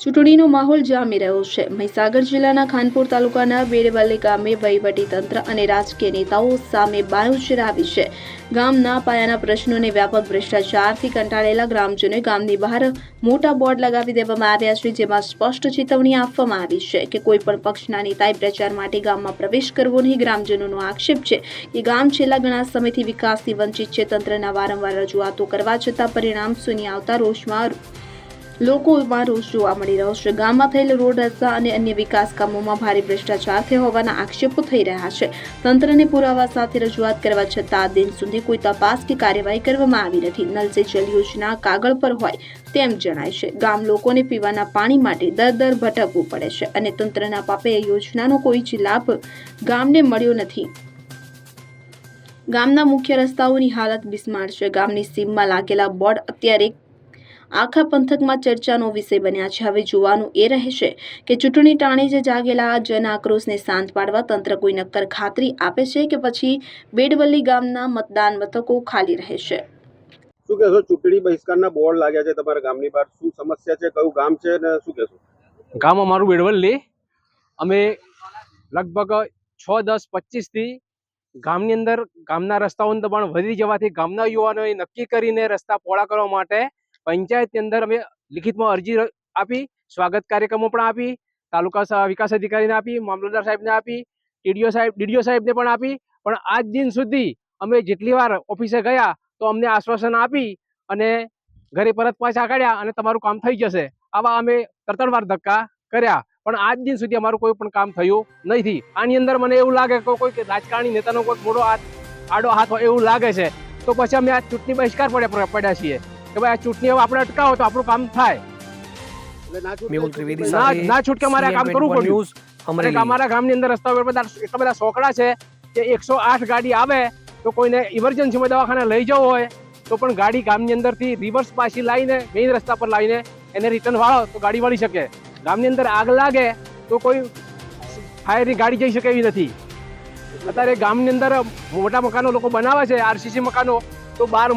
ચૂંટણીનો માહોલ જામી રહ્યો છે। મહીસાગર જિલ્લાના ખાનપુર તાલુકાના બેડવલી ગામે વહીવટીતંત્ર અને રાજકીય નેતાઓ સામે બાયોચર આવી છે। ગામના પાયાના પ્રશ્નોને વ્યાપક ભ્રષ્ટાચારથી કંટાળેલા ગ્રામજનોએ ગામની બહાર મોટા બોર્ડ લગાવી દેવામાં આવ્યા છે, જેમાં સ્પષ્ટ ચેતવણી આપવામાં આવી છે કે કોઈ પણ પક્ષના નેતાએ પ્રચાર માટે ગામમાં પ્રવેશ કરવો નહીં। ગ્રામજનોનો આક્ષેપ છે કે ગામ છેલ્લા ઘણા સમયથી વિકાસથી વંચિત છે। તંત્રના વારંવાર રજૂઆતો કરવા છતાં પરિણામ શૂન્ય આવતા લોકોમાં રોષ જોવા મળી રહ્યો છે। ગામમાં થયેલ રોડ રસ્તા અને અન્ય વિકાસ કામોમાં ભારે ભ્રષ્ટાચાર થયો હોવાના આક્ષેપો થઈ રહ્યા છે। તંત્રને પુરાવા સાથે રજૂઆત કરવા છતાં આ દિન સુધી કોઈ તપાસ કે કાર્યવાહી કરવામાં આવી નથી। નલ સે જલ યોજના કાગળ પર હોય તેમ જણાય છે। ગામ લોકોને પીવાના પાણી માટે દર ભટકવું પડે છે અને તંત્રના પાપે યોજનાનો કોઈ જ લાભ ગામને મળ્યો નથી। ગામના મુખ્ય રસ્તાઓની હાલત બિસ્માર છે। ગામની સીમમાં લાગેલા બોર્ડ અત્યારે આખા પંથકમાં ચર્ચાનો વિષય બન્યા છે। હવે જોવાનું એ રહેશે કે ચૂંટણી ટાણે જે જાગેલા જન આક્રોશને શાંત પાડવા તંત્ર કોઈ નક્કર ખાતરી આપે છે કે પછી બેડવલી ગામના મતદાન મથકો ખાલી રહેશે। શું કહેશો? ચૂંટણી બહિષ્કારના બોર્ડ લાગ્યા છે તમારા ગામની બહાર, શું સમસ્યા છે? કયું ગામ છે ને શું કહેશો? ગામ અમારું બેડવલી। અમે લગભગ 6-10-25 થી ગામની અંદર ગામના રસ્તાઓનું દબાણ વધી જવાથી ગામના યુવાનોએ નક્કી કરીને રસ્તા પહોળા કરવા માટે પંચાયતની અંદર અમે લિખિતમાં અરજી આપી, સ્વાગત કાર્યક્રમો પણ આપી, તાલુકા વિકાસ અધિકારીને આપી, મામલતદાર સાહેબને આપી, ડીડીઓ સાહેબને પણ આપી, પણ આજ દિન સુધી અમે જેટલી વાર ઓફિસે ગયા તો અમને આશ્વાસન આપી અને ઘરે પરત પાછા કાઢ્યા અને તમારું કામ થઈ જશે, આવા અમે 3 વાર ધક્કા કર્યા, પણ આજ દિન સુધી અમારું કોઈ પણ કામ થયું નથી। આની અંદર મને એવું લાગે કે કોઈ રાજકારણી નેતાનો કોઈ મોટો આડો હાથ હોય એવું લાગે છે, તો પછી અમે આ ચૂંટણી બહિષ્કાર પડ્યા છીએ કે ભાઈ આ ચૂંટણી હવે આપણે અટકાવો તો આપણું કામ થાય। ના છૂટકે અમારે કામ કરવું પડ્યું। અમારા ગામની અંદર રસ્તા એટલા બધા સોકડા છે કે 108 ગાડી આવે તો કોઈને ઇમરજન્સીમાં દવાખાને લઈ જવું હોય તો પણ ગાડી ગામની અંદરથી રિવર્સ પાછી લાવીને મેઇન રસ્તા પર લાવીને એને રિટર્ન વાળો તો ગાડી વળી શકે। ગામની અંદર આગ લાગે તો કોઈ ફાયરની ગાડી જઈ શકે એવી નથી। અત્યારે ગામની અંદર મોટા મકાનો લોકો બનાવે છે, આરસીસી મકાનો, તો બહાર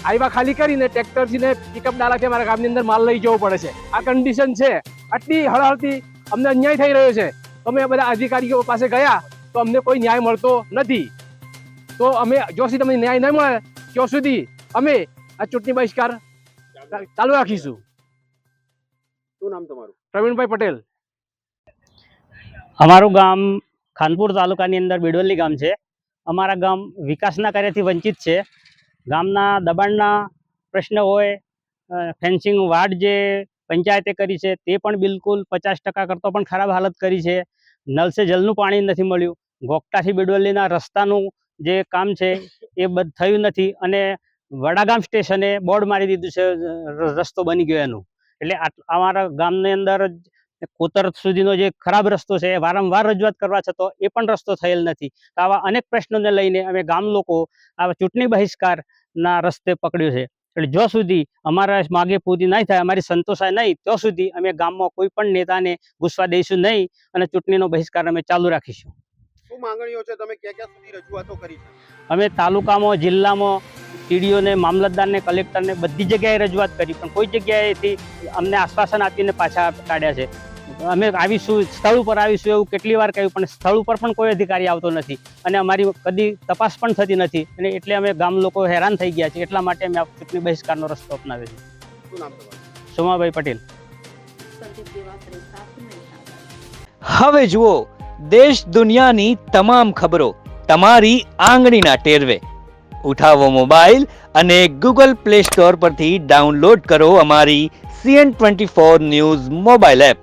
હાઈવા ખાલી કરીને ટ્રેક્ટરથી ને પિકઅપ ડાલાથી અમારા ગામની અંદર માલ લઈ જવો પડે છે। આ કન્ડિશન છે। આટલી હળહળતી અમને અન્યાય થઈ રહ્યો છે। અમે બધા અધિકારીઓ પાસે ગયા તો અમને કોઈ ન્યાય મળતો નથી। તો અમે જો સુધી તમને ન્યાય નહીં મળે ત્યાં સુધી અમે આ ચૂંટણી બહિષ્કાર ચાલુ રાખીશું। શું નામ તમારું? પ્રવીણભાઈ પટેલ। અમારું ગામ ખાનપુર તાલુકાની અંદર બેડવલી ગામ છે। અમારા ગામ વિકાસના કાર્યથી વંચિત છે। ગામના દબાણના પ્રશ્ન હોય, ફેન્સિંગ વાડ જે પંચાયતે કરી છે તે પણ બિલકુલ 50% કરતો પણ ખરાબ હાલત કરી છે। નલ સે જલનું પાણી નથી મળ્યું। ગોકટાથી બેડવલીના રસ્તાનું જે કામ છે એ થયું નથી અને વડાગામ સ્ટેશને બોર્ડ મારી દીધું છે, રસ્તો બની ગયો એનું। એટલે અમારા ગામની અંદર કોતર સુધીનો જે ખરાબ રસ્તો છે એ વારંવાર રજૂઆત કરવા છતાં એ પણ રસ્તો થયેલ નથી। તો આવા અનેક પ્રશ્નોને લઈને અમે ગામ લોકો આવા ચૂંટણી બહિષ્કારના રસ્તે પકડ્યો છે। એટલે જો સુધી અમારા માગે પૂરી નહીં થાય, અમારી સંતોષાય નહીં, ત્યાં સુધી અમે ગામમાં કોઈ પણ નેતાને ઘૂસવા દઈશું નહીં અને ચૂંટણીનો બહિષ્કાર અમે ચાલુ રાખીશું। શું માંગણીઓ છે? તમે ક્યાં સુધી રજૂઆતો કરી છે? અમે તાલુકામાં, જિલ્લામાં, ટીડીઓને, મામલતદારને, કલેક્ટરને બધી જગ્યાએ રજૂઆત કરી, પણ કોઈ જગ્યાએથી અમને આશ્વાસન આપીને પાછા કાઢ્યા છે। અમે આવીશું, સ્થળ ઉપર આવીશું એવું કેટલી વાર કહ્યું, પણ સ્થળ ઉપર પણ કોઈ અધિકારી આવતો નથી અને અમારી કદી તપાસ પણ થતી નથી અને એટલે અમે ગામ લોકો હેરાન થઈ ગયા છે। એટલા માટે અમે આ ચૂંટણી બહિષ્કારનો રસ્તો અપનાવ્યો છે। શું નામ તમારું? સોમાભાઈ પટેલ। હવે જુઓ દેશ દુનિયાની તમામ ખબરો તમારી આંગળીના ટેરવે। ઉઠાવો મોબાઈલ અને ગૂગલ પ્લે સ્ટોર પરથી ડાઉનલોડ કરો અમારી CN24 ન્યૂઝ મોબાઈલ એપ।